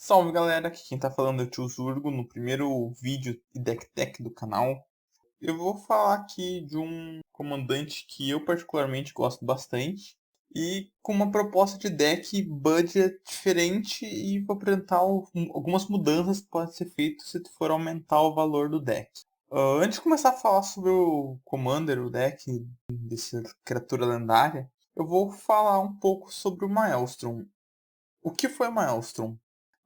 Salve galera, aqui quem tá falando é o Tio Zurgo no primeiro vídeo e deck tech do canal. Eu vou falar aqui de um comandante que eu particularmente gosto bastante e com uma proposta de deck budget diferente e vou apresentar algumas mudanças que podem ser feitas se tu for aumentar o valor do deck. Antes de começar a falar sobre o Commander, o deck dessa criatura lendária, eu vou falar um pouco sobre o Maelstrom. O que foi o Maelstrom?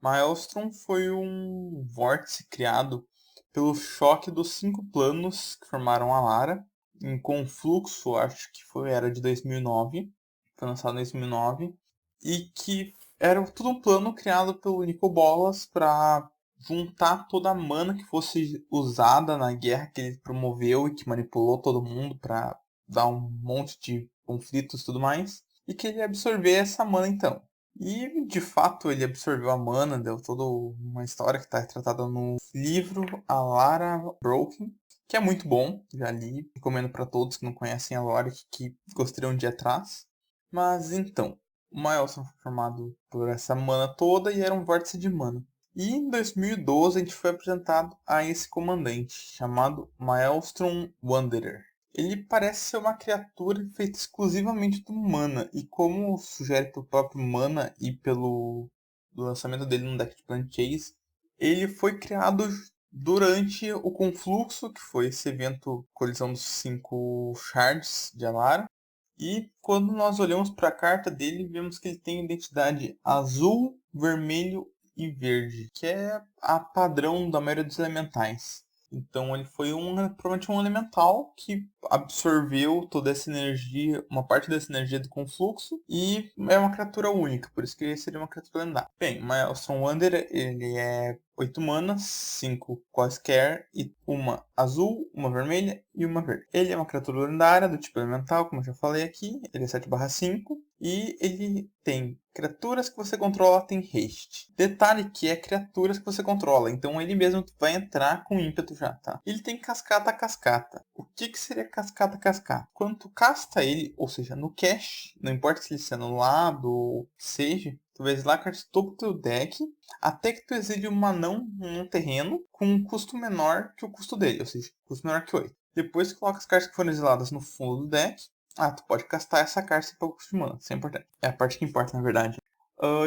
Maelstrom foi um vórtice criado pelo choque dos 5 planos que formaram a Lara, em Confluxo, acho que era de 2009, foi lançado em 2009, e que era tudo um plano criado pelo Nicol Bolas para juntar toda a mana que fosse usada na guerra que ele promoveu e que manipulou todo mundo para dar um monte de conflitos e tudo mais, e que ele ia absorver essa mana então. E de fato ele absorveu a mana, deu toda uma história que está retratada no livro A Lara Broken, que é muito bom, já li, recomendo para todos que não conhecem a lore que gostariam de ir atrás. Mas então, o Maelstrom foi formado por essa mana toda e era um vórtice de mana. E em 2012 a gente foi apresentado a esse comandante, chamado Maelstrom Wanderer. Ele parece ser uma criatura feita exclusivamente do mana, e como sugere pelo próprio mana e pelo lançamento dele no deck de Planet Chase, ele foi criado durante o Confluxo, que foi esse evento colisão dos 5 shards de Alara. E quando nós olhamos para a carta dele, vemos que ele tem identidade azul, vermelho e verde, que é a padrão da maioria dos elementais. Então ele foi provavelmente um elemental que absorveu toda essa energia, uma parte dessa energia do confluxo, e é uma criatura única, por isso que ele seria uma criatura lendária. Bem, o Maelstrom Wanderer, ele é 8 manas, 5 quaisquer, e uma azul, uma vermelha e uma verde. Ele é uma criatura lendária do tipo elemental, como eu já falei aqui, ele é 7/5, e ele tem criaturas que você controla tem haste. Detalhe que é criaturas que você controla, então ele mesmo vai entrar com ímpeto já, tá? Ele tem cascata. O que seria cascata? Quando tu casta ele, ou seja, no cache, não importa se ele é anulado ou que seja, tu vai exilar a carta topo do teu deck até que tu exile uma não num terreno com um custo menor que o custo dele, ou seja, custo menor que 8. Depois tu coloca as cartas que foram exiladas no fundo do deck. Tu pode castar essa carta sem pagar custo de mana. Isso é importante. É a parte que importa, na verdade.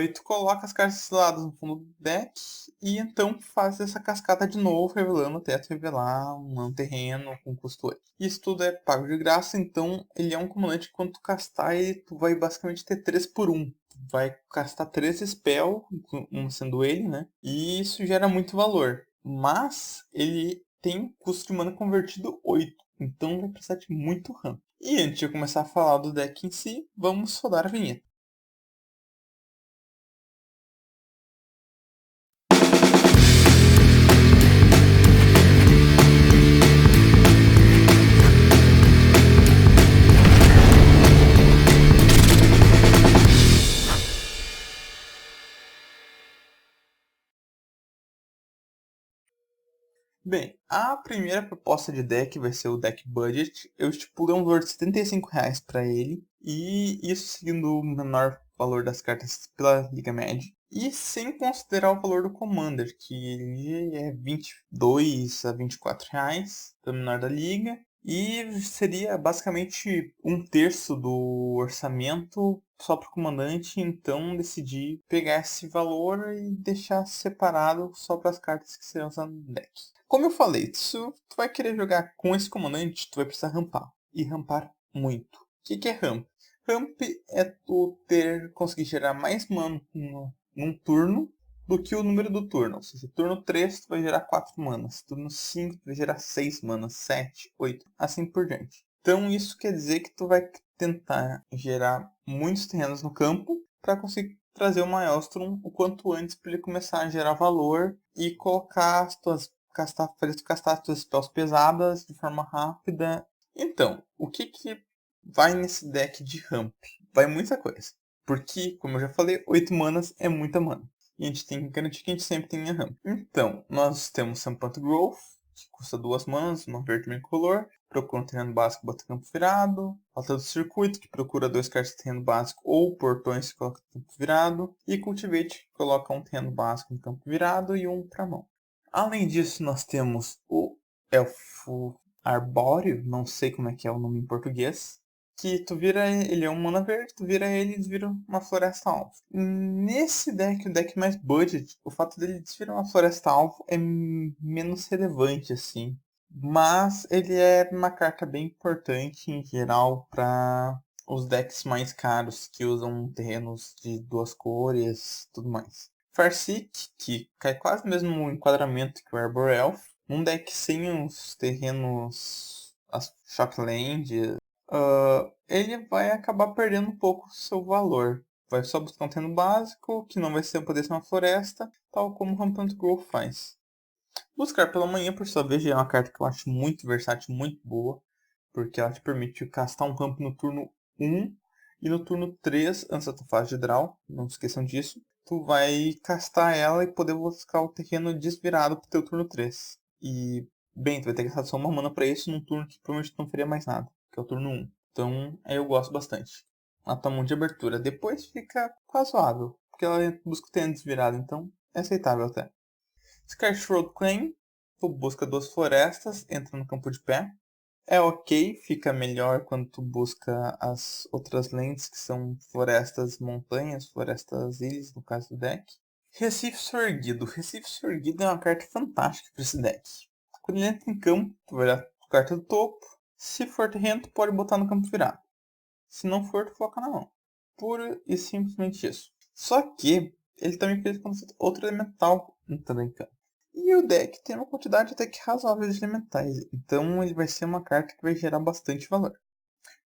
E tu coloca as cartas exiladas no fundo do deck. E então faz essa cascata de novo, revelando até tu revelar um terreno com custo 8. Isso tudo é pago de graça. Então ele é um comandante que quando tu castar ele, tu vai basicamente ter 3 por 1. Vai castar 3 spell, um sendo ele, né? E isso gera muito valor. Mas ele tem custo de mana convertido 8. Então vai precisar de muito ramp. E antes de eu começar a falar do deck em si, vamos rodar a vinheta. Bem, a primeira proposta de deck vai ser o deck budget. Eu estipulei um valor de R$75 para ele, e isso seguindo o menor valor das cartas pela Liga Média. E sem considerar o valor do Commander, que ele é R$22 a R$24, pelo menor da Liga. E seria basicamente um terço do orçamento só para o comandante, então decidi pegar esse valor e deixar separado só para as cartas que serão usadas no deck. Como eu falei, se tu vai querer jogar com esse comandante, tu vai precisar rampar. E rampar muito. O que é ramp? Ramp é tu conseguir gerar mais mana num turno do que o número do turno. Ou seja, turno 3 tu vai gerar 4 manas. Turno 5 tu vai gerar 6 manas, 7, 8, assim por diante. Então isso quer dizer que tu vai tentar gerar muitos terrenos no campo para conseguir trazer o Maelstrom o quanto antes para ele começar a gerar valor e colocar as tuas fazer tu castar as tuas spells pesadas de forma rápida. Então, o que vai nesse deck de ramp? Vai muita coisa. Porque, como eu já falei, 8 manas é muita mana. E a gente tem que garantir que a gente sempre tem a ramp. Então, nós temos Rampant Growth, que custa 2 manas, uma verde e uma incolor, procura um terreno básico e bota campo virado. Rota do circuito, que procura 2 cartas de terreno básico ou portões que coloca campo virado. E Cultivate, que coloca um terreno básico no campo virado e um para mão. Além disso, nós temos o Elfo Arbóreo, não sei como é que é o nome em português, que tu vira ele é um mana verde, tu vira ele e desvira uma floresta alvo. Nesse deck, o deck mais budget, o fato dele desvirar uma floresta alvo é menos relevante assim. Mas ele é uma carta bem importante em geral para os decks mais caros que usam terrenos de 2 cores e tudo mais. Farseek, que cai quase no mesmo enquadramento que o Arbor Elf, um deck sem os terrenos, as Shockland, ele vai acabar perdendo um pouco o seu valor. Vai só buscar um terreno básico, que não vai poder ser uma floresta, tal como o Rampant Growth faz. Buscar pela manhã, por sua vez, é uma carta que eu acho muito versátil, muito boa, porque ela te permite castar um ramp no turno 1 e no turno 3, antes da tua fase de draw, não se esqueçam disso, tu vai castar ela e poder buscar o terreno desvirado pro teu turno 3. E, bem, tu vai ter que gastar só uma mana pra isso num turno que provavelmente não faria mais nada, que é o turno 1. Então, aí eu gosto bastante. Ela tá mão de abertura. Depois fica razoável, porque ela busca o terreno desvirado, então é aceitável até. Skyshroud Claim, tu busca 2 florestas, entra no campo de pé. É ok, fica melhor quando tu busca as outras lentes, que são florestas montanhas, florestas ilhas, no caso do deck. Recife Sorguido. Recife Sorguido é uma carta fantástica para esse deck. Quando ele entra em campo, tu vai olhar a carta do topo. Se for terreno, tu pode botar no campo virado. Se não for, tu coloca na mão. Pura e simplesmente isso. Só que ele também fez com outro elemental entrando em campo. E o deck tem uma quantidade até que razoável de elementais. Então ele vai ser uma carta que vai gerar bastante valor.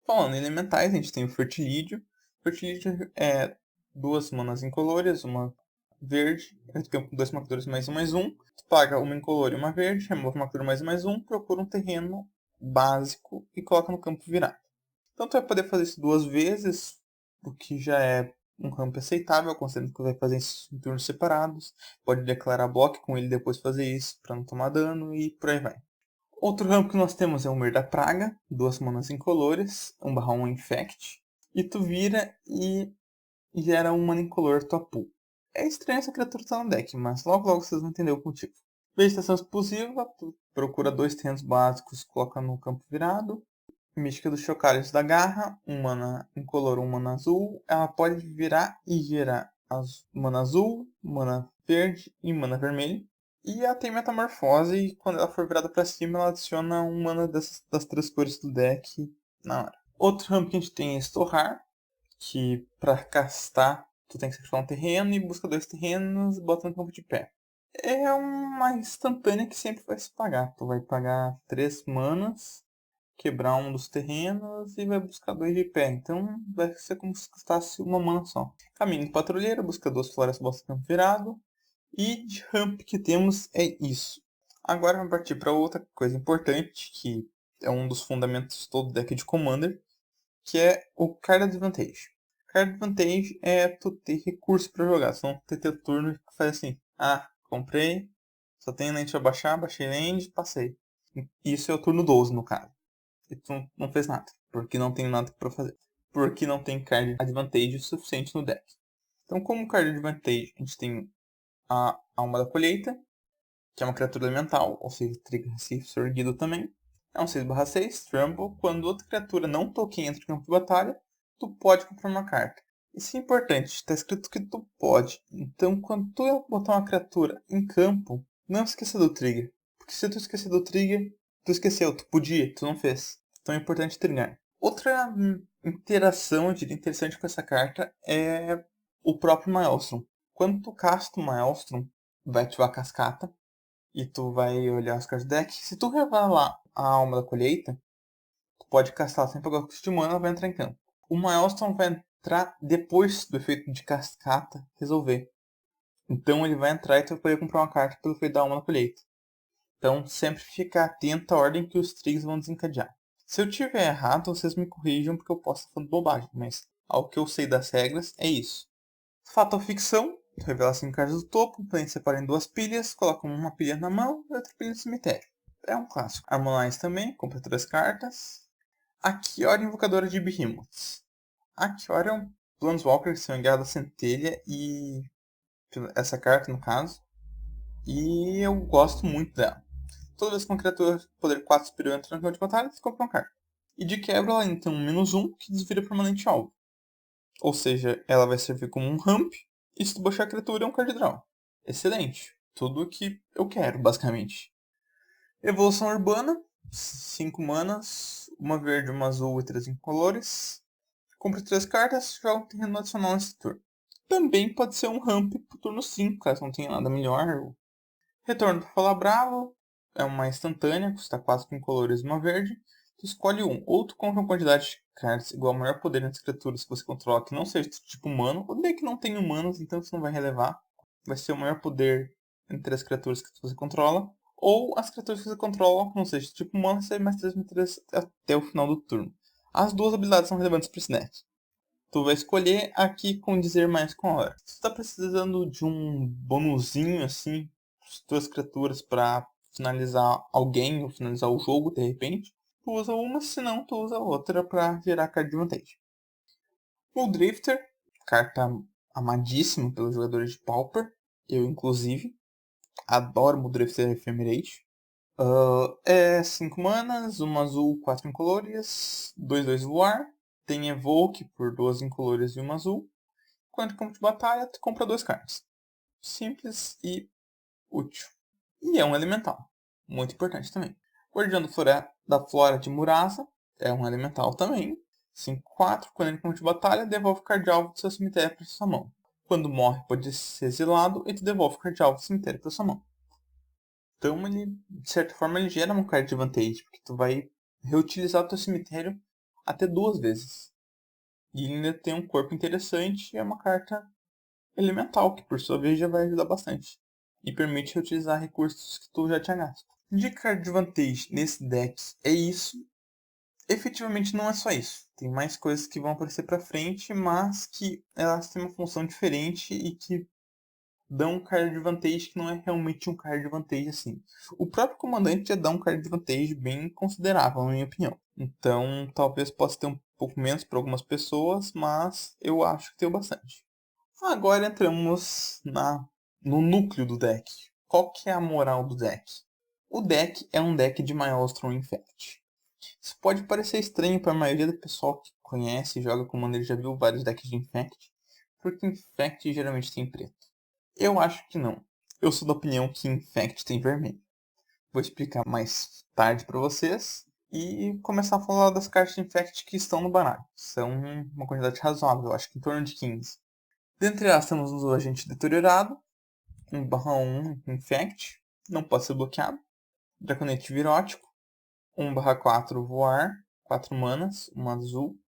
Falando em elementais, a gente tem o Fertilídio. Fertilídio é 2 manas incolores, uma verde. Ele tem 2 marcadores mais um. Tu paga uma incolor e uma verde, remove o marcador mais um, procura um terreno básico e coloca no campo virado. Então tu vai poder fazer isso 2 vezes, o que já é um ramp aceitável, considerando que vai fazer isso em turnos separados. Pode declarar bloco com ele e depois fazer isso para não tomar dano e por aí vai. Outro ramp que nós temos é o Mir da Praga, 2 manas incolores, 1/1 Infect. E tu vira e gera um mana incolor tua pool. É estranho essa criatura estar no deck, mas logo logo vocês vão entender o motivo. Vegetação explosiva, tu procura 2 terrenos básicos, coloca no campo virado. Mística dos Chocalhos da Garra, um mana incolor, um mana azul. Ela pode virar e gerar mana azul, mana verde e mana vermelho. E ela tem Metamorfose e quando ela for virada para cima, ela adiciona um mana das 3 cores do deck na hora. Outro ramp que a gente tem é Estorrar, que para castar tu tem que sacrificar um terreno e busca 2 terrenos e bota no campo de pé. É uma instantânea que sempre vai se pagar. Tu vai pagar 3 manas, quebrar um dos terrenos e vai buscar 2 de pé. Então vai ser como se custasse uma mana só. Caminho de patrulheira, busca 2 florestas, bosta campo virado. E de ramp que temos é isso. Agora vamos partir para outra coisa importante, que é um dos fundamentos de todo deck de Commander, que é o Card Advantage. Card Advantage é tu ter recurso para jogar, senão tu ter teu turno e faz assim, comprei, só tem land para baixar, baixei land, passei. Isso é o turno 12 no caso. E tu não fez nada, porque não tem nada para fazer. Porque não tem Card Advantage o suficiente no deck. Então como Card Advantage, a gente tem a Alma da Colheita, que é uma criatura elemental, ou seja, Trigger Recife Sorguido também. É um 6/6, Trumble. Quando outra criatura não toquem entra no campo de batalha, tu pode comprar uma carta. Isso é importante, está escrito que tu pode. Então, quando tu botar uma criatura em campo, não esqueça do trigger. Porque se tu esquecer do trigger, tu esqueceu, tu podia, tu não fez. Então é importante trigger. Outra interação, eu diria, interessante com essa carta é o próprio Maelstrom. Quando tu casta o Maelstrom, vai ativar a cascata e tu vai olhar os cards do deck. Se tu revelar a Alma da Colheita, tu pode castar sem pagar o custo de mana, ela vai entrar em campo. O Maelstrom vai entrar depois do efeito de cascata resolver. Então ele vai entrar e tu vai poder comprar uma carta pelo efeito da Alma da Colheita. Então sempre fica atento à ordem que os triggers vão desencadear. Se eu tiver errado, vocês me corrijam porque eu posso estar falando bobagem, mas ao que eu sei das regras é isso. Fato ou ficção, revela 5 cartas do topo, também separa em 2 pilhas, coloca uma pilha na mão e outra pilha no cemitério. é um clássico. Harmonize também, compra 3 cartas. A Kiora Invocadora de Behemoths. A Kiora é um Planeswalker que se em Guerra da Centelha e... essa carta, no caso. E eu gosto muito dela. Toda vez que uma criatura de poder 4 superior entra no campo de batalha, você compra uma carta. E de quebra ela ainda tem um -1 que desvira permanente alvo. Ou seja, ela vai servir como um ramp, e se tu baixar a criatura é um card draw. Excelente. Tudo o que eu quero, basicamente. Evolução Urbana, 5 manas, uma verde, uma azul e 3 incolores. Compre 3 cartas, joga um terreno adicional nesse turno. Também pode ser um ramp pro turno 5, caso não tenha nada melhor. Retorno para Fala Bravo, é uma instantânea, custa 4 incolores e uma verde. Tu escolhe um, ou tu compra uma quantidade de cartas igual ao maior poder das criaturas que você controla, que não seja tipo humano, ou bem que não tem humanos, então isso não vai relevar. Vai ser o maior poder entre as criaturas que você controla. Ou as criaturas que você controla, que não seja tipo humano, recebe mais 3 até o final do turno. As duas habilidades são relevantes para esse deck. Tu vai escolher aqui com dizer mais com a hora. Se tu tá precisando de um bonuzinho assim, as tuas criaturas para finalizar alguém ou finalizar o jogo de repente, tu usa uma, se não tu usa outra para gerar card de vantagem. O Drifter, carta amadíssima pelos jogadores de Pauper, eu inclusive, adoro o Drifter Ephemerate. É 5 manas, uma azul, 4 incolores, 2/2 voar. Tem Evoke por 2 incolores e uma azul. Quando campo de batalha, tu compra 2 cartas. Simples e útil. E é um elemental. Muito importante também. Guardião da Flora de Murasa. É um elemental também. 5/4. Quando ele campo de batalha, devolve o card alvo do seu cemitério para sua mão. Quando morre, pode ser exilado e tu devolve o card alvo do cemitério para sua mão. Então, ele, de certa forma, ele gera um card de vantagem, porque tu vai reutilizar o teu cemitério até 2 vezes. E ainda tem um corpo interessante e é uma carta elemental, que por sua vez já vai ajudar bastante. E permite reutilizar recursos que tu já tinha gasto. De card de vantagem nesse deck é isso. Efetivamente não é só isso. Tem mais coisas que vão aparecer pra frente, mas que elas têm uma função diferente e que dá um card de vantagem que não é realmente um card de vantagem assim. O próprio comandante já dá um card de vantagem bem considerável, na minha opinião. Então, talvez possa ter um pouco menos para algumas pessoas, mas eu acho que tem bastante. Agora entramos no núcleo do deck. Qual que é a moral do deck? O deck é um deck de Maelstrom Infect. Isso pode parecer estranho para a maioria do pessoal que conhece e joga Commander, já viu vários decks de Infect, porque Infect geralmente tem preto. Eu acho que não. Eu sou da opinião que Infect tem vermelho. Vou explicar mais tarde para vocês e começar a falar das cartas de Infect que estão no baralho. São uma quantidade razoável, eu acho que em torno de 15. Dentre elas temos o Agente Deteriorado, 1/1 Infect, não pode ser bloqueado. Draconete Virótico, 1/4 Voar, 4 manas, uma azul.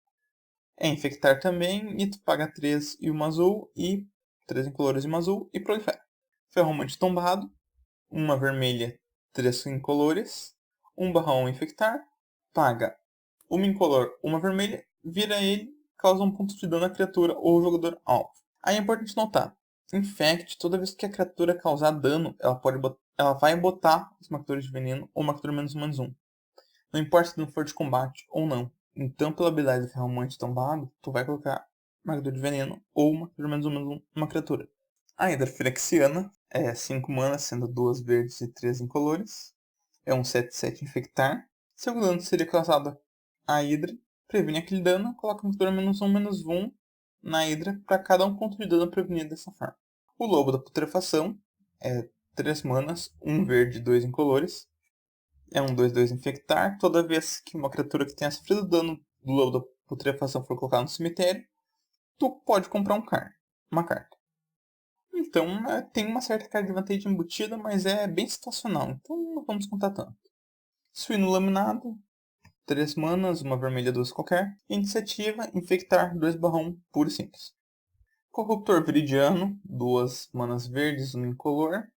É infectar também, e tu paga 3 e uma azul, e 3 incolores e uma azul, e prolifera. Ferromante Tombado, uma vermelha, 3 incolores, 1/1 infectar, paga uma incolor, uma vermelha, vira ele, causa um ponto de dano à criatura ou jogador alvo. Aí é importante notar, Infect, toda vez que a criatura causar dano, ela vai botar os marcadores de veneno ou marcador -1/-1. Não importa se não for de combate ou não. Então, pela habilidade do Ferromante Tombado, tu vai colocar marcador de veneno ou marcador -1/-1 numa criatura. A Hidra Phyrexiana é 5 manas, sendo 2 verdes e 3 incolores. É um 7/7 infectar. Seu dano seria causado à Hidra. Previne aquele dano, coloca um marcador -1/-1 na Hidra para cada um ponto de dano prevenido dessa forma. O Lobo da Putrefação é 3 manas, 1 verde e 2 incolores. É um 2/2 infectar. Toda vez que uma criatura que tenha sofrido dano do Lobo da Putrefação for colocada no cemitério, tu pode comprar uma carta. Então, tem uma certa carga de vantagem embutida, mas é bem situacional. Então, não vamos contar tanto. Suíno Laminado, 3 manas, uma vermelha, 2 qualquer. Iniciativa, infectar, 2/1, puro e simples. Corruptor Viridiano, 2 manas verdes, 1 incolor.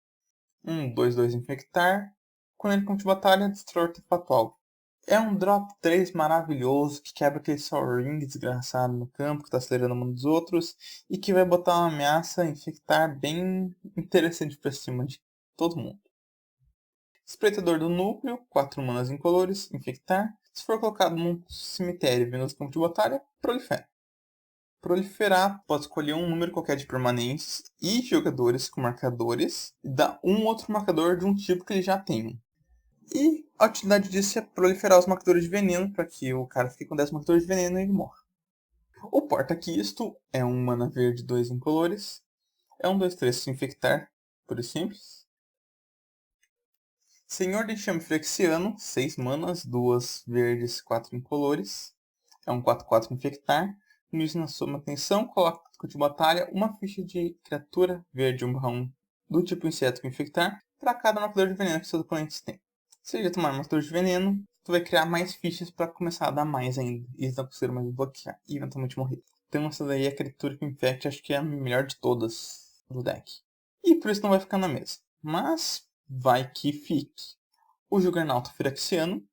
2/2 infectar. Quando ele compra de batalha, destrói o artefato alvo. É um drop 3 maravilhoso que quebra aquele Soul Ring desgraçado no campo que está acelerando a mão dos outros e que vai botar uma ameaça infectar bem interessante pra cima de todo mundo. Espreitador do núcleo, 4 manas incolores, infectar. Se for colocado num cemitério vindo do campo de batalha, prolifera. Proliferar pode escolher um número qualquer de permanentes e jogadores com marcadores e dar um outro marcador de um tipo que ele já tem. E a utilidade disso é proliferar os marcadores de veneno para que o cara fique com 10 marcadores de veneno e ele morra. O porta-quisto é um mana verde, 2 incolores. É 2, 3 se infectar, puro e simples. Senhor de Enxame Phyrexiano, 6 manas, 2 verdes, 4 incolores. É 4, infectar. Use na sua atenção, coloca no campo de batalha uma ficha de criatura verde 1/1 do tipo inseto com infectar para cada marcador de veneno que seus oponentes têm. Se ele tomar marcador de veneno, tu vai criar mais fichas para começar a dar mais ainda. E eles não conseguiram mais bloquear e eventualmente morrer. Então essa daí é a criatura que infecta, acho que é a melhor de todas do deck. E por isso não vai ficar na mesa. Mas vai que fique. O Juggernaut Phyrexiano,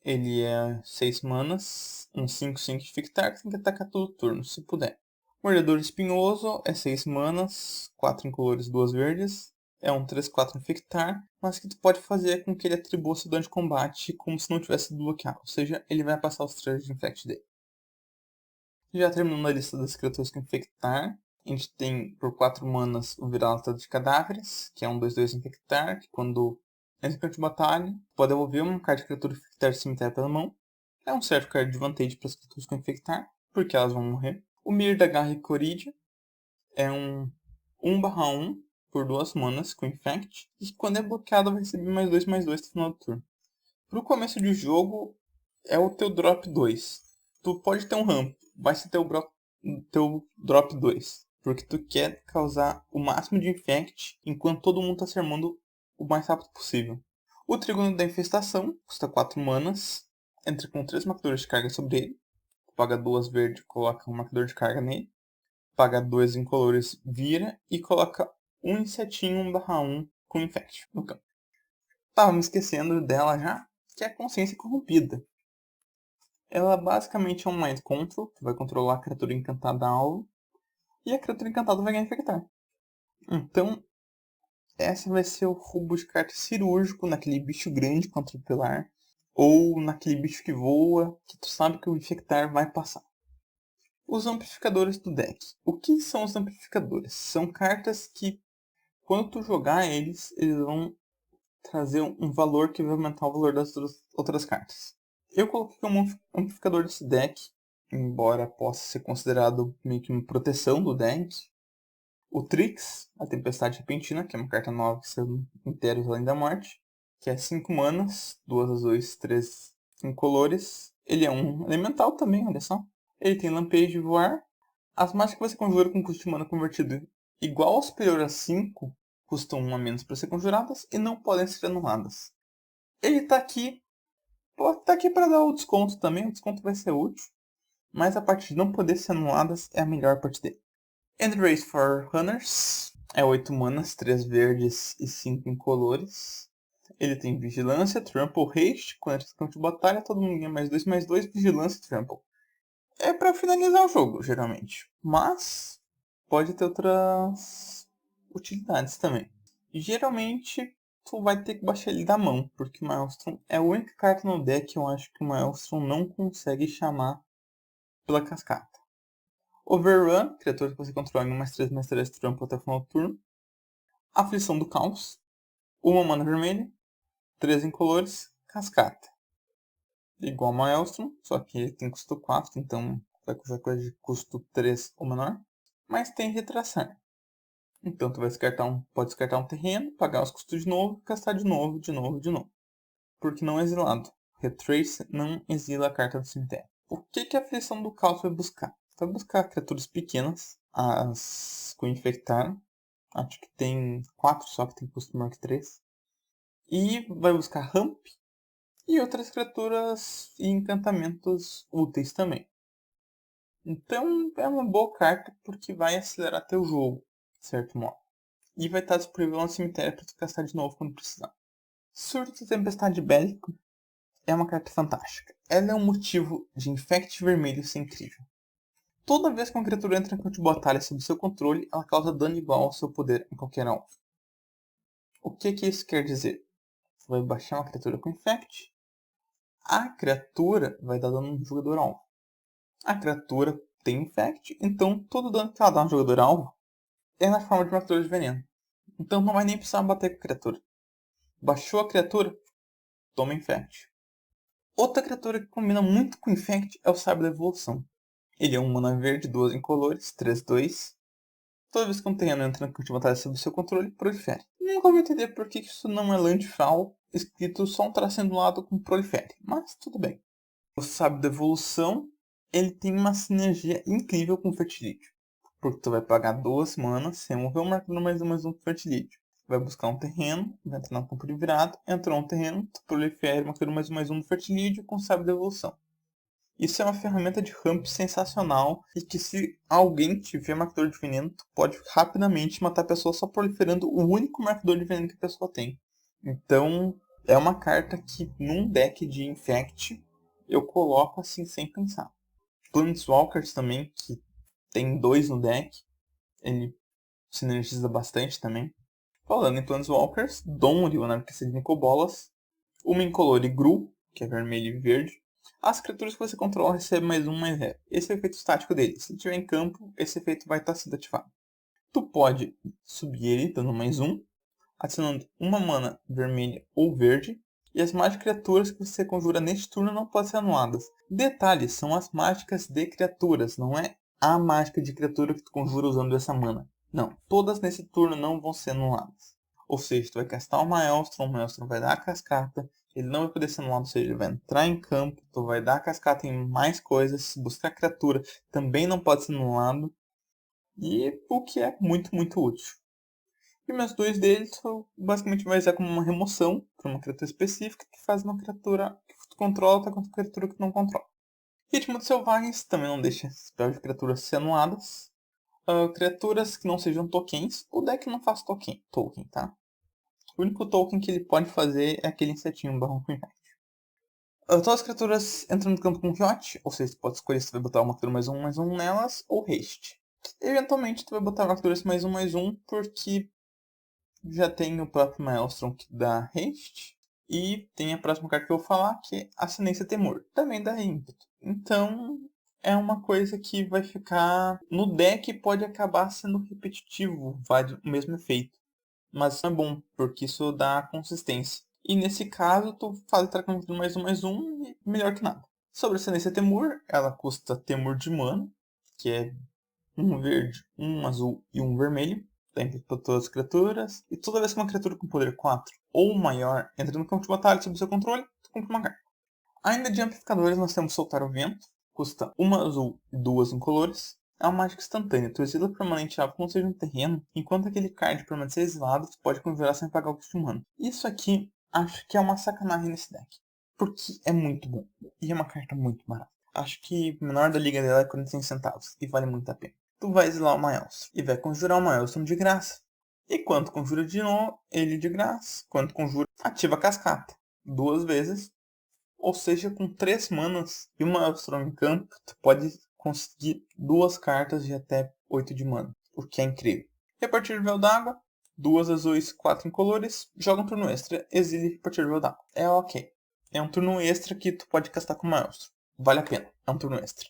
ele é 6 manas, 5/5 infectar, que tem que atacar todo turno, se puder. Mordedor Espinhoso é 6 manas, 4 incolores, 2 verdes. É 3, 4 infectar, mas que tu pode fazer com que ele atribua seu dano de combate como se não tivesse bloqueado. Ou seja, ele vai passar os 3 de infect dele. Já terminando a lista das criaturas com infectar, a gente tem por 4 manas o Vira-Lata de Cadáveres, que é 2, 2 infectar, que quando entra em campo de batalha, pode devolver uma carta de criatura infectar de cemitério pela mão. É um certo card de vantagem para as criaturas com infectar, porque elas vão morrer. O Mir da Garra e Coridia é 1/1 por 2 manas com infect, e quando é bloqueado vai receber +2/2 no final do turno. Pro começo de jogo é o teu drop 2. Tu pode ter um ramp, vai ser teu drop 2. Porque tu quer causar o máximo de infect enquanto todo mundo tá se armando o mais rápido possível. O Trígono da Infestação custa 4 manas, entra com 3 marcadores de carga sobre ele. Paga 2 verde, coloca um marcador de carga nele. Paga 2 incolores, vira e coloca um insetinho 1/1 com infect no campo. Tava me esquecendo dela já, que é a Consciência Corrompida. Ela basicamente é um Mind Control, que vai controlar a criatura encantada alvo, e a criatura encantada vai ganhar infectar. Então, essa vai ser o roubo de carta cirúrgico naquele bicho grande com atropelar, ou naquele bicho que voa, que tu sabe que o infectar vai passar. Os amplificadores do deck. O que são os amplificadores? São cartas que, quando tu jogar eles vão trazer um valor que vai aumentar o valor das outras cartas. Eu coloquei como amplificador desse deck, embora possa ser considerado meio que uma proteção do deck. O Trix, a Tempestade Repentina, que é uma carta nova que são inteiros além da morte, que é 5 manas, 2 azuis, 3 incolores. Ele é um elemental também, olha só. Ele tem lampejo e voar. As mágicas que você conjura com custo de mana convertido igual ou superior a 5 custam 1 a menos para ser conjuradas e não podem ser anuladas. Ele tá aqui para dar o desconto também, o desconto vai ser útil, mas a parte de não poder ser anuladas é a melhor parte dele. Endrace for Runners é 8 manas, 3 verdes e 5 incolores. Ele tem Vigilância, Trample, Haste. Quando entra no campo de batalha, todo mundo ganha +2/2, Vigilância e Trample. É para finalizar o jogo, geralmente. Mas pode ter outras utilidades também. Geralmente, tu vai ter que baixar ele da mão, porque o Maelstrom é a única carta no deck que eu acho que o Maelstrom não consegue chamar pela cascata. Overrun, criatura que você controla em +3/3 trampo até o final do turno. Aflição do Caos, 1 mana vermelha, 3 incolores, cascata. Igual ao Maelstrom, só que ele tem custo 4, então vai custar coisa de custo 3 ou menor. Mas tem retraçar. Então tu vai pode descartar um terreno, pagar os custos de novo, gastar de novo. Porque não é exilado. Retrace não exila a carta do cemitério. O que a aflição do caos vai buscar? Vai buscar criaturas pequenas, as com infectar. Acho que tem 4 só que tem custo maior que 3. E vai buscar ramp e outras criaturas e encantamentos úteis também. Então é uma boa carta porque vai acelerar teu jogo, de certo modo. E vai estar disponível no cemitério para tu gastar de novo quando precisar. Surto de Tempestade Bélico é uma carta fantástica. Ela é um motivo de infect vermelho ser incrível. Toda vez que uma criatura entra em campo de batalha sob seu controle, ela causa dano igual ao seu poder em qualquer alvo. O que isso quer dizer? tu vai baixar uma criatura com Infect. A criatura vai dar dano no jogador alvo. A criatura tem Infect, então todo dano que ela dá no jogador alvo é na forma de uma criatura de veneno. Então não vai nem precisar bater com a criatura. Baixou a criatura, toma Infect. Outra criatura que combina muito com Infect é o Sábio da Evolução. Ele é um mana verde, 2 incolores, 3/2. Toda vez que um terreno entra no campo de batalha sob seu controle, prolifere. Nunca vou entender por que isso não é Landfall, escrito só um tracinho do lado com prolifere, mas tudo bem. O Sábio da Evolução, ele tem uma sinergia incrível com o Fertilídio. Porque tu vai pagar 2 manas, remover um marcador mais um com Fertilídio. Vai buscar um terreno, vai entrar no campo de virado, entrou um terreno, tu prolifere o marcador mais um do Fertilídio com o Sábio da Evolução. Isso é uma ferramenta de ramp sensacional e que se alguém tiver marcador de veneno, tu pode rapidamente matar a pessoa só proliferando o único marcador de veneno que a pessoa tem. Então, é uma carta que num deck de Infect eu coloco assim sem pensar. Planeswalkers também, que tem 2 no deck, ele sinergiza bastante também. Falando em Planeswalkers, Donry, o Anarquista de Nicobolas, uma incolor Gru, que é vermelho e verde. As criaturas que você controla recebem mais 0. Esse é o efeito estático dele. Se estiver em campo, esse efeito vai estar sendo ativado. Tu pode subir ele dando +1, adicionando uma mana vermelha ou verde. E as mágicas de criaturas que você conjura neste turno não podem ser anuladas. Detalhe, são as mágicas de criaturas, não é a mágica de criatura que tu conjura usando essa mana. Não, todas nesse turno não vão ser anuladas. Ou seja, tu vai castar o Maelstrom vai dar a cascata, ele não vai poder ser anulado, ou seja, ele vai entrar em campo, tu vai dar a cascata em mais coisas, se buscar criatura também não pode ser anulado, e o que é muito, muito útil. E meus 2 deles basicamente vai usar como uma remoção para uma criatura específica que faz uma criatura que tu controla tá contra uma criatura que tu não controla. Ritmo de Selvagens também não deixa spell de criaturas ser anuladas. Criaturas que não sejam tokens, o deck não faz token, tá? O único token que ele pode fazer é aquele insetinho barrão com Infect. Todas as criaturas entram no campo com Quiote, ou seja, tu pode escolher se tu vai botar uma criatura mais um nelas ou haste. Eventualmente tu vai botar uma criatura mais um porque já tem o próprio Maelstrom que dá haste. E tem a próxima carta que eu vou falar, que é Ascendência Temor, também dá ímpeto. Então é uma coisa que vai ficar no deck, pode acabar sendo repetitivo, vai o mesmo efeito. Mas não é bom, porque isso dá consistência. E nesse caso, tu faz entrar com mais um e melhor que nada. Sobre a Ascendência Temur, ela custa Temur de mana, que é um verde, um azul e um vermelho. Tem para todas as criaturas. E toda vez que uma criatura com poder 4 ou maior entra no campo de batalha sob seu controle, tu compra uma carta. Ainda de amplificadores, nós temos Soltar o Vento. Custa uma azul e 2 incolores. É uma mágica instantânea. Tu exila permanente alvo que não seja um terreno, enquanto aquele card permanecer exilado, tu pode conjurar sem pagar o custo de mana. Isso aqui, acho que é uma sacanagem nesse deck. Porque é muito bom. E é uma carta muito barata. Acho que o menor da liga dela é 45 centavos. E vale muito a pena. Tu vai exilar o Maelstrom. E vai conjurar o Maelstrom de graça. E quando conjura de novo, ele de graça. Quando conjura, ativa a cascata. 2 vezes. Ou seja, com 3 manas e uma Maelstrom em campo, tu pode conseguir 2 cartas de até 8 de mana, o que é incrível. E a partir do véu d'água, 2 azuis, 4 incolores, joga um turno extra, exile a partir do véu d'água. É ok. É um turno extra que tu pode castar com Maelstrom. Vale a pena, é um turno extra.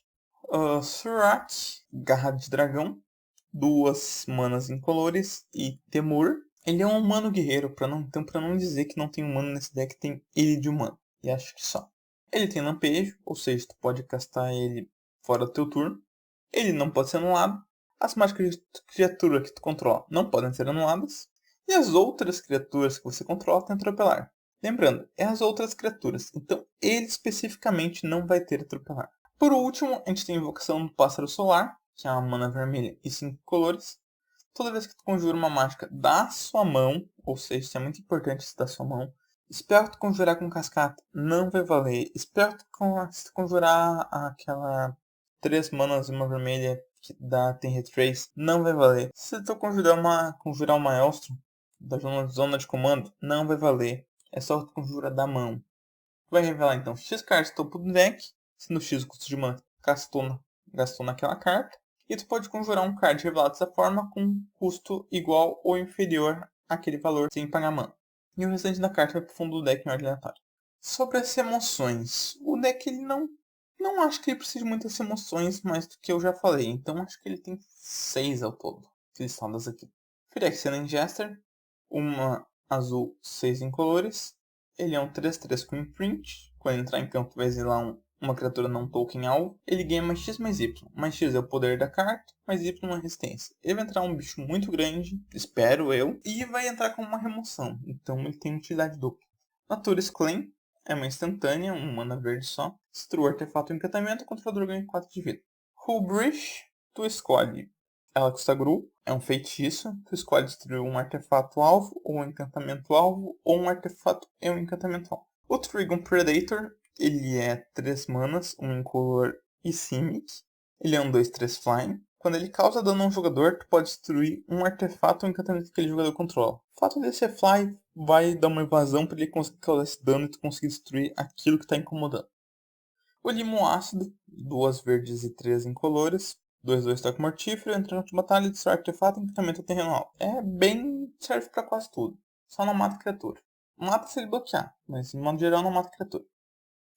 Surrak, Garra de Dragão, 2 manas incolores e Temur. Ele é um humano guerreiro, então pra não dizer que não tem humano nesse deck, tem ele de humano. E acho que só. Ele tem lampejo, ou seja, tu pode castar ele fora do teu turno. Ele não pode ser anulado. As mágicas de criatura que tu controla não podem ser anuladas. E as outras criaturas que você controla têm atropelar. Lembrando, é as outras criaturas, então ele especificamente não vai ter atropelar. Por último, a gente tem a invocação do Pássaro Solar, que é uma mana vermelha e 5 colores. Toda vez que tu conjura uma mágica da sua mão, ou seja, isso é muito importante isso da sua mão, espero que tu conjurar com cascata não vai valer. Espero que tu conjurar aquela 3 manas e uma vermelha que tem retrace não vai valer. Se tu conjurar uma Maelstrom da zona de comando, não vai valer. É só tu conjurar da mão. Vai revelar então X cartas topo do deck, sendo X o custo de mana gastou naquela carta. E tu pode conjurar um card revelado dessa forma com custo igual ou inferior àquele valor sem pagar mana. E o restante da carta vai pro fundo do deck em ordem aleatória. Sobre as emoções. O deck ele não acho que ele precise de muitas emoções mais do que eu já falei. Então acho que ele tem 6 ao todo. Listadas aqui. Phyrexian Jester. Uma azul, 6 incolores. Ele é um 3/3 com imprint. Quando entrar em campo vai exilar uma criatura não token alvo. Ele ganha mais X mais Y. Mais X é o poder da carta, mais Y é uma resistência. Ele vai entrar um bicho muito grande, espero eu, e vai entrar com uma remoção. Então ele tem utilidade dupla. Nature's Claim é uma instantânea, um mana verde só. Destrua artefato ou encantamento, o controlador ganha 4 de vida. Hullbreach, tu escolhe. Ela custa Gru, é um feitiço. Tu escolhe destruir um artefato alvo, ou um encantamento alvo, ou um artefato e um encantamento alvo. O Trigon Predator, ele é 3 manas, um incolor e Simic. Ele é um 2/3 flying. Quando ele causa dano a um jogador, tu pode destruir um artefato ou encantamento que aquele jogador controla. O fato de ser fly vai dar uma evasão para ele conseguir causar esse dano e tu conseguir destruir aquilo que está incomodando. O Limo Ácido, 2 verdes e 3 incolores. 2/2 toque mortífero, entra de batalha, destrói artefato, encantamento ou terreno alvo. É bem, serve para quase tudo. Só não mata criatura. Mata se ele bloquear, mas de modo geral não mata criatura.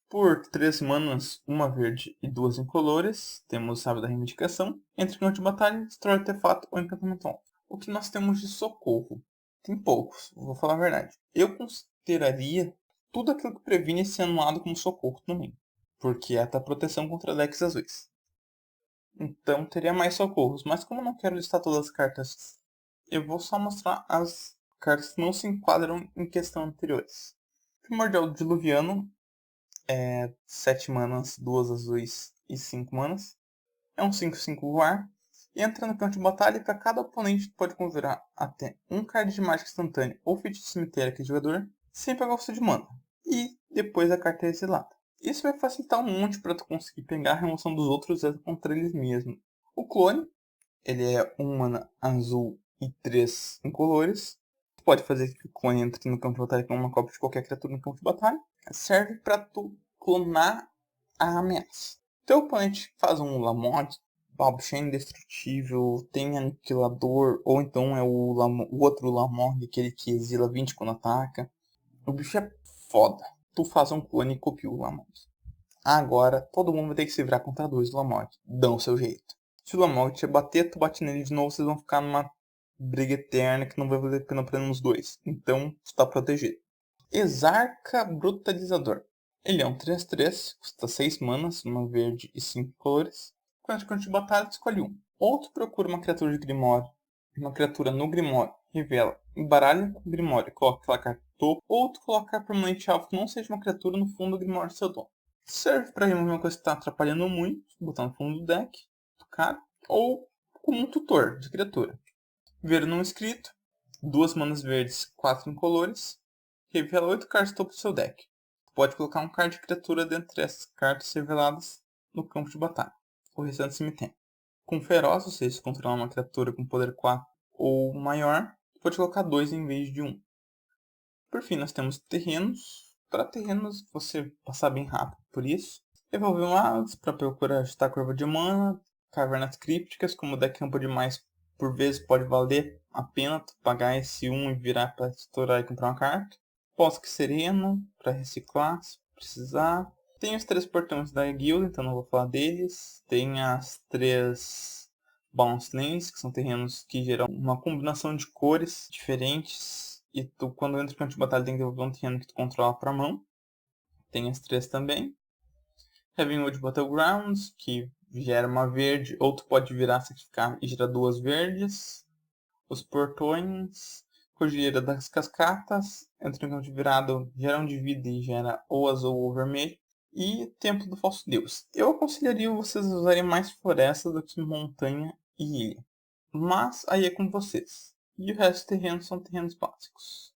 Por 3 manas, 1 verde e 2 incolores, temos Sábio da Reivindicação. Entra em campo de batalha, destrói artefato ou encantamento alvo. O que nós temos de socorro? Tem poucos, vou falar a verdade. Eu consideraria tudo aquilo que previne ser anulado como socorro também. Porque é a proteção contra decks azuis. Então teria mais socorros. Mas como eu não quero listar todas as cartas, eu vou só mostrar as cartas que não se enquadram em questão anteriores. Primordial Diluviano é 7 manas, 2 azuis e 5 manas. É um 5/5 voar. E entra no campo de batalha e para cada oponente pode conjurar até um card de mágica instantânea ou feitiço de cemitério que é jogador, sem pagar o custo de mana. E depois a carta é exilada. Isso vai facilitar um monte para tu conseguir pegar a remoção dos outros contra eles mesmos. O clone, ele é 1 mana azul e 3 incolores. Tu pode fazer que o clone entre no campo de batalha com uma cópia de qualquer criatura no campo de batalha. Serve para tu clonar a ameaça. Teu oponente faz um Lamont, bicho é indestrutível, tem aniquilador, ou então é o outro Lamorg, aquele que exila 20 quando ataca. O bicho é foda. Tu faz um clone e copia o Lamont. Agora, todo mundo vai ter que se virar contra 2 do Lamont. Dão o seu jeito. Se o Lamont te bater, tu bate nele de novo, vocês vão ficar numa briga eterna que não vai valer a pena pra nenhum dos dois. Então, tu tá protegido. Exarca Brutalizador. Ele é um 3/3, custa 6 manas, uma verde e 5 cores. Quando entra de batalha, tu escolhe um. Ou tu procura uma criatura de Grimório, uma criatura no Grimório, revela, embaralha com o Grimório e coloca aquela carta no topo, ou tu colocar permanente alvo que não seja uma criatura no fundo do Grimório do seu dono. Serve para remover uma coisa que está atrapalhando muito, botar no fundo do deck, do cara, ou como um tutor de criatura. Ver não escrito, 2 manas verdes, 4 incolores. Revela 8 cartas do topo do seu deck. Tu pode colocar um card de criatura dentre essas cartas reveladas no campo de batalha. O restante cemitério. Com feroz, ou seja, se controlar uma criatura com poder 4 ou maior, tu pode colocar 2 em vez de 1. Por fim, nós temos terrenos. Para terrenos, você passar bem rápido por isso. Evolver magos para procurar ajustar a curva de mana. Cavernas crípticas, como o deck campo demais, por vezes pode valer a pena tu pagar esse 1 e virar para estourar e comprar uma carta. Bosque Sereno, para reciclar, se precisar. Tem os 3 portões da guilda, então não vou falar deles. Tem as 3 Bounce Lands, que são terrenos que geram uma combinação de cores diferentes. E tu, quando entra no campo de batalha, tem que devolver um terreno que tu controla para a mão. Tem as 3 também. Heavenwood Battlegrounds, que gera uma verde, ou tu pode virar, sacrificar e gerar 2 verdes. Os portões, Cordilheira das Cascatas, entra em campo de virado, gera um de vida e gera ou azul ou vermelho. E Templo do Falso Deus. Eu aconselharia vocês usarem mais floresta do que montanha e ilha. Mas aí é com vocês. E o resto dos terrenos são terrenos básicos.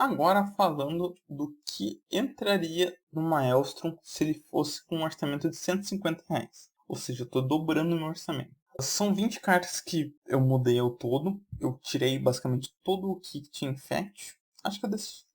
Agora falando do que entraria no Maelstrom se ele fosse com um orçamento de R$ 150. Ou seja, eu estou dobrando meu orçamento. São 20 cartas que eu mudei ao todo. Eu tirei basicamente todo o que tinha Infect. Acho que eu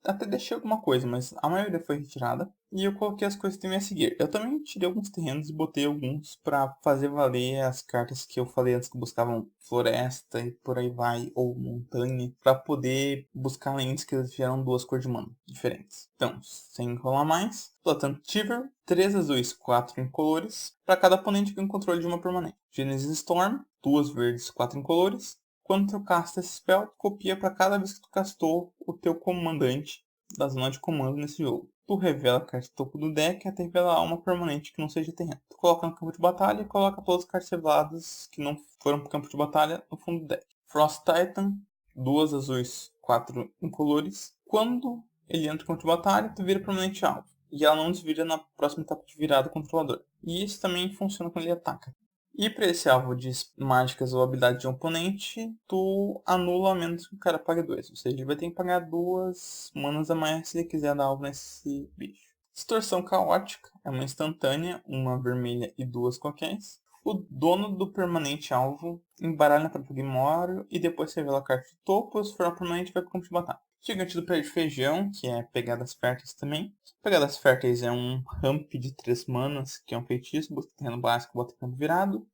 até deixei alguma coisa, mas a maioria foi retirada. E eu coloquei as coisas que tem a seguir. Eu também tirei alguns terrenos e botei alguns para fazer valer as cartas que eu falei antes que buscavam floresta e por aí vai, ou montanha, para poder buscar lentes que eles vieram duas cores de mana diferentes. Então, sem enrolar mais, Platan Tiver, 3 azuis, 4 incolores, para cada oponente que tem controle de uma permanente. Genesis Storm, 2 verdes, 4 incolores. Quando tu casta esse spell, copia para cada vez que tu castou o teu comandante da zona de comando nesse jogo. Tu revela a carta topo do deck até revelar uma permanente que não seja terreno. Tu coloca no campo de batalha e coloca todas as cartas reveladas que não foram pro campo de batalha no fundo do deck. Frost Titan, 2 azuis, 4 incolores. Quando ele entra no campo de batalha, tu vira permanente alvo. E ela não desvira na próxima etapa de virada controlador. E isso também funciona quando ele ataca. E para esse alvo de mágicas ou habilidade de um oponente, tu anula a menos que o cara pague 2. Ou seja, ele vai ter que pagar 2 manas a mais se ele quiser dar alvo nesse bicho. Distorção Caótica é uma instantânea, uma vermelha e 2 qualquers. O dono do permanente alvo embaralha para o Grimório e depois revela a carta de topo. Se for uma permanente, vai para o campo de batalha. Gigante do Pé de Feijão, que é Pegadas Férteis também. Pegadas Férteis é um ramp de 3 manas, que é um feitiço, busca terreno básico, bota campo virado.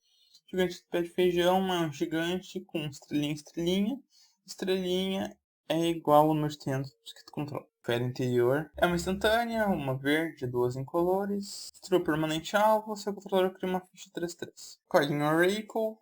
Gigante do Pé de Feijão é um gigante com estrelinha, estrelinha. Estrelinha é igual ao número de terrenos que tu controla. Fera Interior é uma instantânea, uma verde, 2 incolores. Destrua permanente alvo, seu controlador cria uma ficha 3/3. Calling Oracle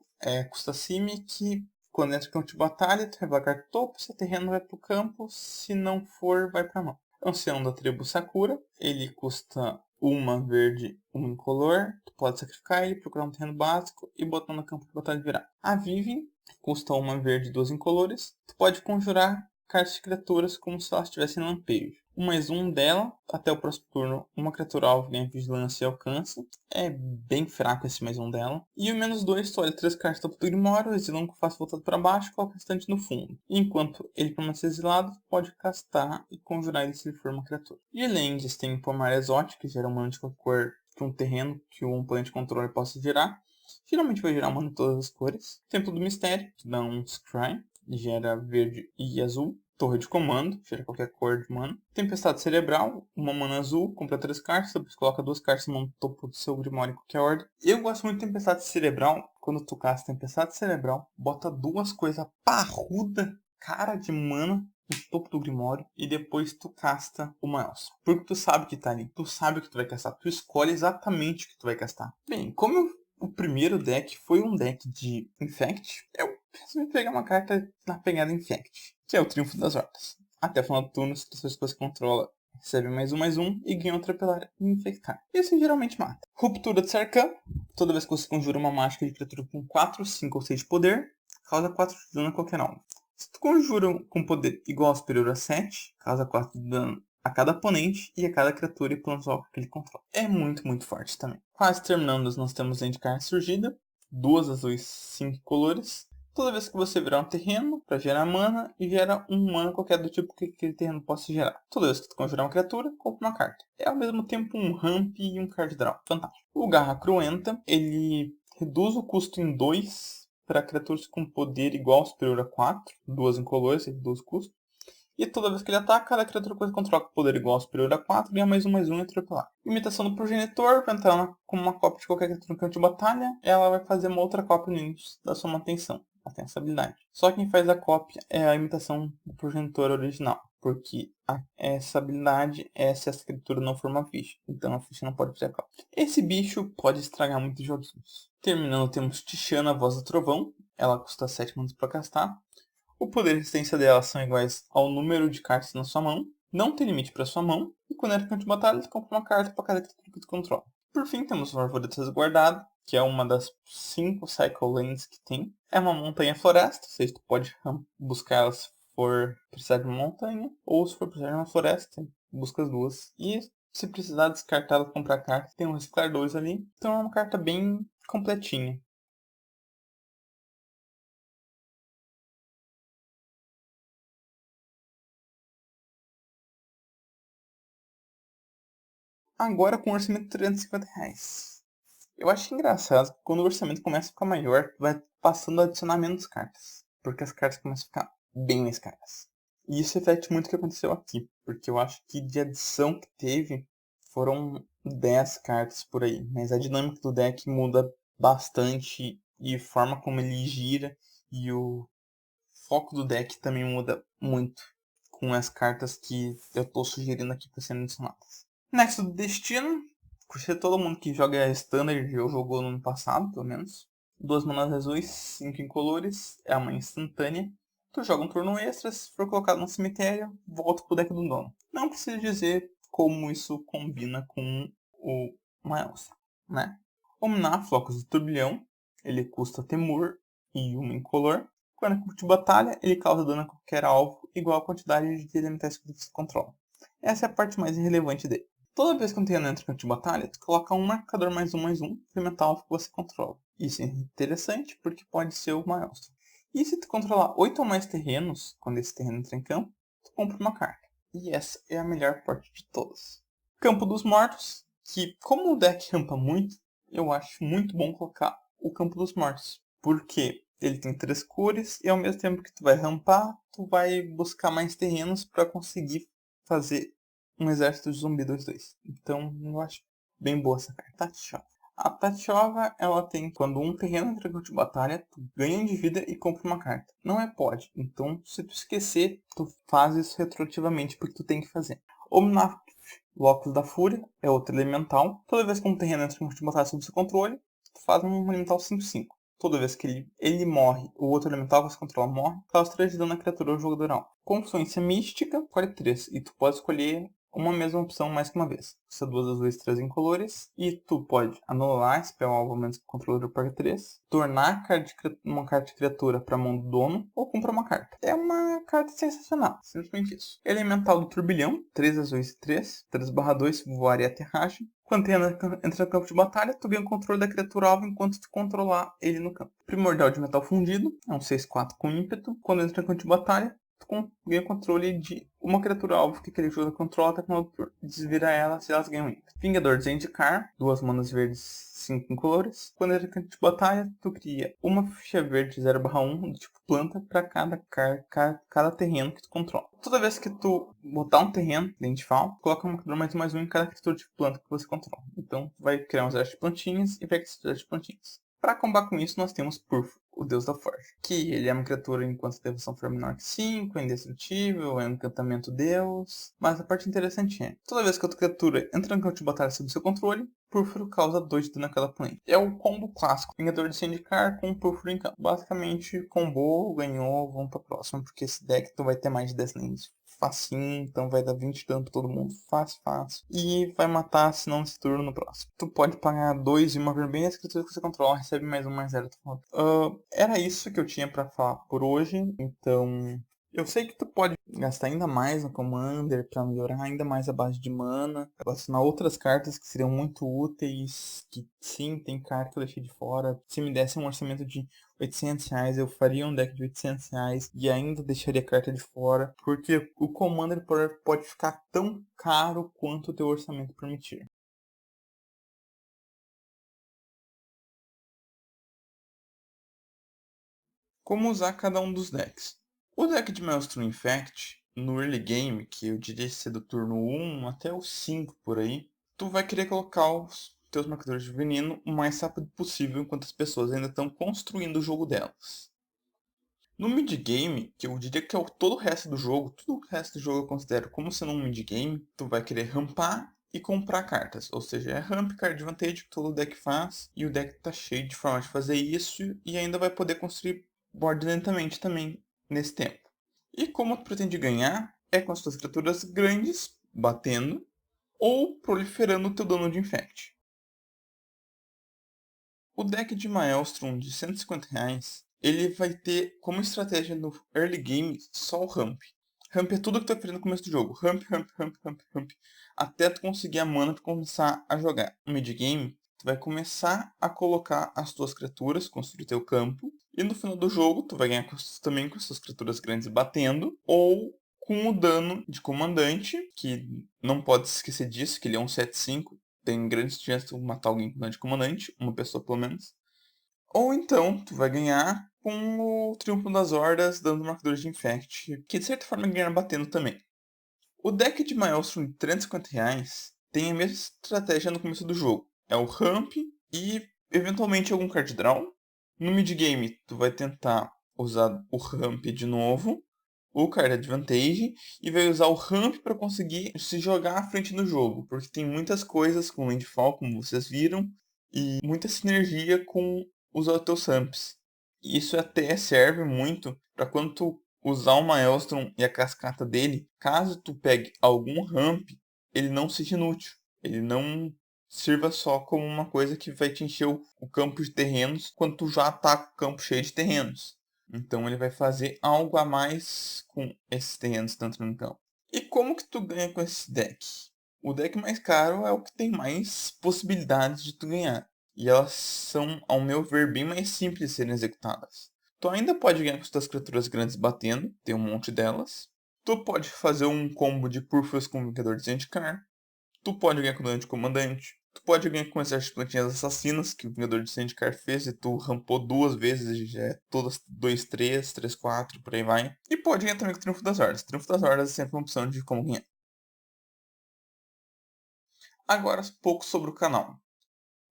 custa Simic. Quando entra no campo de batalha, tu revela a carta topo, se terreno vai pro campo, se não for, vai pra mão. Ancião da tribo Sakura, ele custa uma verde, uma incolor. Tu pode sacrificar ele, procurar um terreno básico e botar no campo de batalha virar. A Vivi custa uma verde e 2 incolores. Tu pode conjurar cartas de criaturas como se elas estivessem em lampejo. 1/1 dela, até o próximo turno, uma criatura alvo ganha vigilância e alcance. É bem fraco esse +1 dela. E o -2, tu olha 3 cartas topo do Grimório, exila com face voltado para baixo e coloca o restante no fundo. Enquanto ele permanecer exilado, pode castar e conjurar ele se ele for uma criatura. E Lendes tem Pomar Exótico, que gera uma de qualquer cor de um terreno que o oponente controle possa gerar. Geralmente vai gerar mana em todas as cores. Templo do Mistério, que dá um Scry, gera verde e azul. Torre de Comando, gera qualquer cor de mana. Tempestade Cerebral, uma mana azul, compra 3 cartas, depois coloca 2 cartas no topo do seu Grimório em qualquer ordem. Eu gosto muito de Tempestade Cerebral. Quando tu casta Tempestade Cerebral, bota 2 coisas parruda, cara de mana, no topo do Grimório, e depois tu casta o Maelstrom. Porque tu sabe que tá ali, tu sabe o que tu vai castar, tu escolhe exatamente o que tu vai castar. Bem, como o primeiro deck foi um deck de Infect, eu resolvi pegar uma carta na pegada Infect, que é o Triunfo das Hordas. Até o final do turno, as criaturas que você controla recebe +1/+1 e ganha outra pela infectar. Isso geralmente mata. Ruptura de Sarkhan. Toda vez que você conjura uma mágica de criatura com 4, 5 ou 6 de poder, causa 4 de dano a qualquer alvo. Se tu conjura com poder igual ou superior a 7, causa 4 de dano a cada oponente e a cada criatura e planeswalker que ele controla. É muito, muito forte também. Quase terminando, nós temos a carta surgida. 2 azuis, 5 colores. Toda vez que você virar um terreno para gerar mana, e gera um mana qualquer do tipo que aquele terreno possa gerar. Toda vez que tu conjurar uma criatura, compra uma carta. É ao mesmo tempo um ramp e um card draw. Fantástico. O Garra Cruenta, ele reduz o custo em 2 para criaturas com poder igual ou superior a 4. 2 incolores, ele reduz o custo. E toda vez que ele ataca, cada criatura que você controla com poder igual ou superior a 4 ganha +1/+1 e atropelar. Imitação do Progenitor, vai entrar como uma cópia de qualquer criatura no campo de batalha, ela vai fazer uma outra cópia no início da sua manutenção. Ela tem essa habilidade. Só quem faz a cópia é a imitação do Progenitor original, porque essa habilidade é se essa criatura não for uma ficha. Então a ficha não pode fazer a cópia. Esse bicho pode estragar muitos joguinhos. Terminando, temos Tishana, Voz do Trovão. Ela custa 7 manas para castar. O poder e resistência dela são iguais ao número de cartas na sua mão. Não tem limite para sua mão. E quando entra no campo de batalha, você compra uma carta para cada criatura que tu controla. Por fim, temos o Arvoredo Resguardado, que é uma das 5 Cycle Lanes que tem. É uma montanha floresta, ou seja, tu pode buscar ela se for precisar de uma montanha, ou se for precisar de uma floresta, busca as duas. E se precisar descartar ela, comprar carta, tem um reciclar 2 ali. Então é uma carta bem completinha. agora com um orçamento de R$350. Eu acho engraçado que quando o orçamento começa a ficar maior, tu vai passando a adicionar menos cartas. Porque as cartas começam a ficar bem mais caras. E isso reflete muito o que aconteceu aqui. Porque eu acho que de adição que teve, foram 10 cartas por aí. Mas a dinâmica do deck muda bastante. E a forma como ele gira. E o foco do deck também muda muito. Com as cartas que eu estou sugerindo aqui para serem adicionadas. Nexo do Destino. Por ser todo mundo que joga Standard ou jogou no ano passado, pelo menos. 2 manas azuis, 5 incolores, é uma instantânea. Tu joga um turno extra, se for colocado no cemitério, volta pro deck do dono. Não preciso dizer como isso combina com o Maelstrom, né? Omnar, Flocos do Turbilhão, ele custa Temur e uma incolor. Quando é campo de batalha, ele causa dano a qualquer alvo, igual a quantidade de elementais que você controla. Essa é a parte mais irrelevante dele. Toda vez que um terreno entra no campo de batalha, tu coloca um marcador mais um elemental alvo que você controla. Isso é interessante porque pode ser o Maelstrom. E se tu controlar 8 ou mais terrenos, quando esse terreno entra em campo, tu compra uma carta. E essa é a melhor parte de todas. Campo dos Mortos, que como o deck rampa muito, eu acho muito bom colocar o Campo dos Mortos. Porque ele tem 3 cores e ao mesmo tempo que tu vai rampar, tu vai buscar mais terrenos para conseguir fazer um exército de zumbi 2/2. Então eu acho bem boa essa carta. Tatiova. A Tatiova, ela tem, quando um terreno entra em campo de batalha, tu ganha um de vida e compra uma carta. Não é pode. Então, se tu esquecer, tu faz isso retroativamente, porque tu tem que fazer. Omnath, Locus da Fúria, é outro elemental. Toda vez que um terreno entra em campo de batalha sob seu controle, tu faz um elemental 5/5. Toda vez que ele morre, o outro elemental que você controla morre, causa 3 de dano na criatura ou jogador alvo. Confluência mística, escolhe 3. E tu pode escolher uma mesma opção mais que uma vez. Custa 2 azuis, 3 incolores. E tu pode anular spell alvo menos que o controlador paga 3. Tornar uma carta de criatura para mão do dono. Ou comprar uma carta. É uma carta sensacional. Simplesmente isso. Elemental do Turbilhão. 3 azuis e 3. 3/2, voar e aterragem. Quando entra no campo de batalha, tu ganha o controle da criatura alvo enquanto tu controlar ele no campo. Primordial de Metal Fundido. É um 6/4 com ímpeto. Quando entra no campo de batalha, ganha controle de uma criatura alvo que aquele jogador controla até quando desvira ela se elas ganham ímpeto. Vingador de Zendikar, 2 manas verdes, 5 incolores. Quando entra no campo de batalha, tu cria uma ficha verde 0/1 do tipo planta para cada terreno que tu controla. Toda vez que tu botar um terreno dentro de Fall, coloca um marcador mais um em cada criatura de planta que você controla. Então, tu vai criar um exército de plantinhas e pega esse exército de plantinhas. Para combater com isso, nós temos Purfo, o deus da forja. Que ele é uma criatura enquanto a devoção for menor que 5, é indestrutível, é um encantamento deus. Mas a parte interessante é, toda vez que outra criatura entra no campo de batalha sob seu controle, Purfuro causa 2 de dano naquela plane. É o combo clássico, Vingador de Zendikar com Purfuro em campo. Basicamente, combou, ganhou, vamos pra próxima, porque esse deck tu vai ter mais de 10 lanes. Facinho, então vai dar 20 de dano pra todo mundo, fácil. E vai matar, se não, esse turno no próximo. Tu pode pagar 2 e uma vermelha, as criaturas que você controla recebe mais um, mais 0. Era isso que eu tinha pra falar por hoje, então eu sei que tu pode gastar ainda mais no Commander para melhorar ainda mais a base de mana, relacionar outras cartas que seriam muito úteis, que sim, tem carta que eu deixei de fora. Se me desse um orçamento de R$800, eu faria um deck de R$800 e ainda deixaria carta de fora, porque o Commander pode ficar tão caro quanto o teu orçamento permitir. Como usar cada um dos decks? O deck de Maelstrom Infect, no early game, que eu diria ser do turno 1 até o 5 por aí, tu vai querer colocar os teus marcadores de veneno o mais rápido possível enquanto as pessoas ainda estão construindo o jogo delas. No mid game, que eu diria que é todo o resto do jogo, tudo o resto do jogo eu considero como sendo um mid game, tu vai querer rampar e comprar cartas. Ou seja, é ramp card advantage que todo deck faz, e o deck tá cheio de formas de fazer isso, e ainda vai poder construir board lentamente também nesse tempo. E como tu pretende ganhar, é com as tuas criaturas grandes, batendo, ou proliferando o teu dano de infect. O deck de Maelstrom de R$150, ele vai ter como estratégia no early game só o ramp. Ramp é tudo que tu vai fazer no começo do jogo. Ramp. Até tu conseguir a mana para começar a jogar. No mid game, tu vai começar a colocar as tuas criaturas, construir teu campo. E no final do jogo, tu vai ganhar também com as tuas criaturas grandes batendo. Ou com o dano de comandante, que não pode se esquecer disso, que ele é um 7/5, tem grandes chances de matar alguém com dano de comandante, uma pessoa pelo menos. Ou então, tu vai ganhar com o Triunfo das Hordas, dando marcadores de Infect, que de certa forma ganha batendo também. O deck de Maelstrom de R$350 tem a mesma estratégia no começo do jogo. É o ramp e eventualmente algum card draw. No mid game, tu vai tentar usar o ramp de novo, o card advantage, e vai usar o ramp para conseguir se jogar à frente no jogo, porque tem muitas coisas com Landfall, como vocês viram, e muita sinergia com os teus ramps. Isso até serve muito para quando tu usar o Maelstrom e a cascata dele, caso tu pegue algum ramp, ele não seja inútil. Ele não sirva só como uma coisa que vai te encher o campo de terrenos quando tu já tá com o campo cheio de terrenos. Então ele vai fazer algo a mais com esses terrenos tanto no campo. E como que tu ganha com esse deck? O deck mais caro é o que tem mais possibilidades de tu ganhar. E elas são, ao meu ver, bem mais simples de serem executadas. Tu ainda pode ganhar com as tuas criaturas grandes batendo, tem um monte delas. Tu pode fazer um combo de Purphoros com Vingador de Zendikar. Tu pode ganhar com dano de comandante. Tu pode ganhar com exército de plantinhas assassinas, que o Vingador de Zendikar fez, e tu rampou 2 vezes, e já é todas 2/3, 3/4, por aí vai. E pode ganhar também com o Triunfo das Hordas. Triunfo das Hordas é sempre uma opção de como ganhar. Agora, pouco sobre o canal.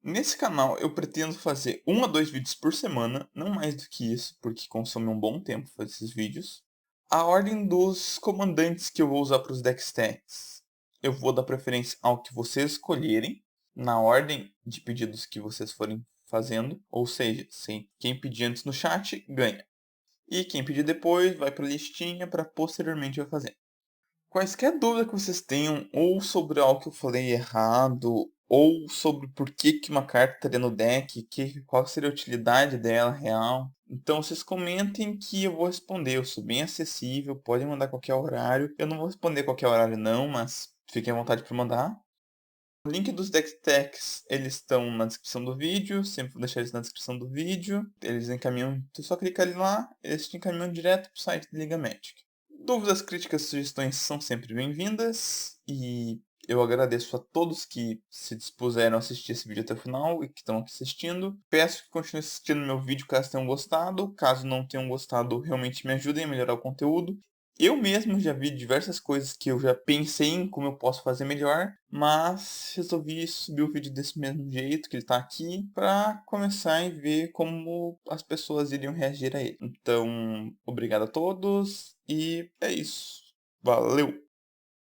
Nesse canal eu pretendo fazer 1 a 2 vídeos por semana, não mais do que isso, porque consome um bom tempo fazer esses vídeos. A ordem dos comandantes que eu vou usar para os deck stats, eu vou dar preferência ao que vocês escolherem, na ordem de pedidos que vocês forem fazendo, ou seja, quem pedir antes no chat, ganha. E quem pedir depois, vai para a listinha para posteriormente eu fazer. Quaisquer dúvida que vocês tenham, ou sobre algo que eu falei errado, ou sobre por que uma carta estaria no deck, qual seria a utilidade dela real, então vocês comentem que eu vou responder. Eu sou bem acessível, podem mandar qualquer horário. Eu não vou responder qualquer horário não, mas fiquem à vontade para mandar. O link dos deck techs, eles estão na descrição do vídeo, sempre vou deixar eles na descrição do vídeo. Eles encaminham, tu só clica ali lá, eles te encaminham direto para o site do Liga Magic. Dúvidas, críticas, sugestões são sempre bem-vindas e eu agradeço a todos que se dispuseram a assistir esse vídeo até o final e que estão aqui assistindo. Peço que continuem assistindo meu vídeo caso tenham gostado. Caso não tenham gostado, realmente me ajudem a melhorar o conteúdo. Eu mesmo já vi diversas coisas que eu já pensei em como eu posso fazer melhor, mas resolvi subir o vídeo desse mesmo jeito que ele tá aqui para começar e ver como as pessoas iriam reagir a ele. Então, obrigado a todos e é isso. Valeu!